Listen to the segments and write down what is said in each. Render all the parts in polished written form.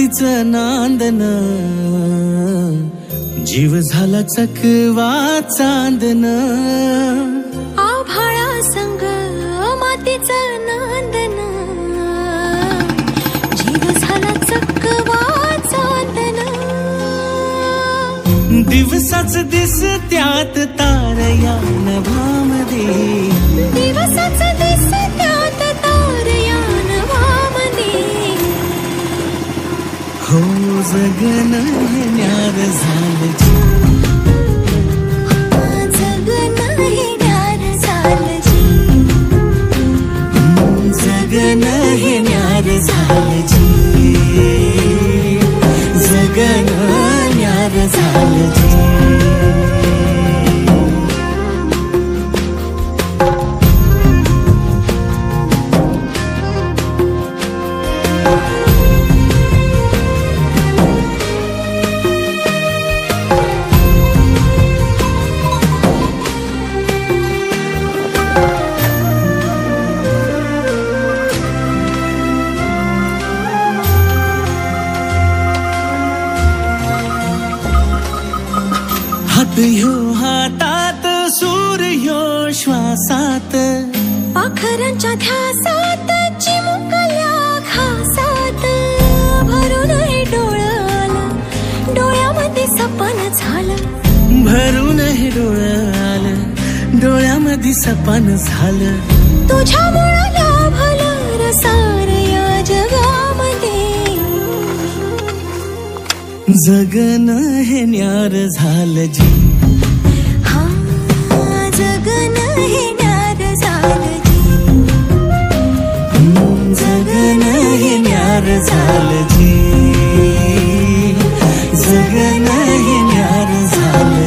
मातीचं नांदन, जीव झाला चकवा चांदन. आभाळा संग मातीचं नांदन, जीव झाला चकवा चांदन. दिवसाच दिसत्यात तारया नभामध्ये, दिवसाच दिसत्यात तारया नभामध्ये. हो जगन हे न्यार झालं, जगन हे न्यार झालं, जगन हे न्यार झालं, जगन न्यार झालं. हात ह्यो हातात, सूर ह्यो श्वासात, पाखरांच्या ध्यासात, चिमुकल्या घासात. भरून हे डोळं आलं, डोळ्यामध्ये सपन झालं. भरून हे डोळं आलं, डोळ्यामध्ये सपन झालं. तुझ्यामुळं लाभलं रसार या जगामध्ये. जगन हे न्यार झालं, हा जगन हे न्यार झालं, जगन हे न्यार झालं, जगन हे न्यार झालं.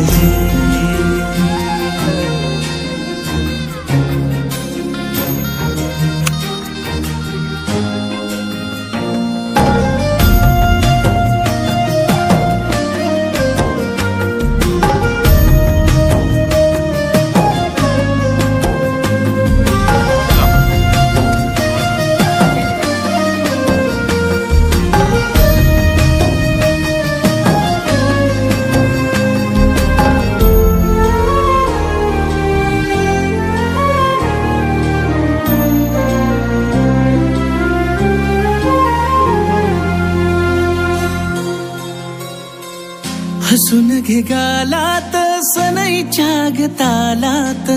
हसून घे गालात, सनईच्या गतालात,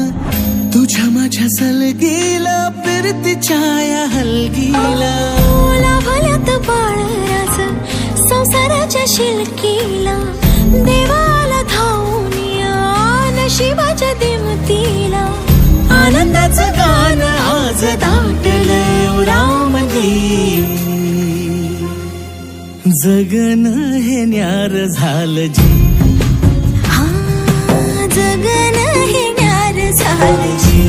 तुझ्या माझ्या सलगीला, फिरतीच्या या हलगीला. लाभल्यात बाळराज संसाराच्या शिलकीला. देवाला धावून या नशिबाच्या दिमतीला. आनंदाचं गाणं आज दाटलं उरामध्ये. जगन हे न्यार झालं, हा जगन हे न्यार झालं.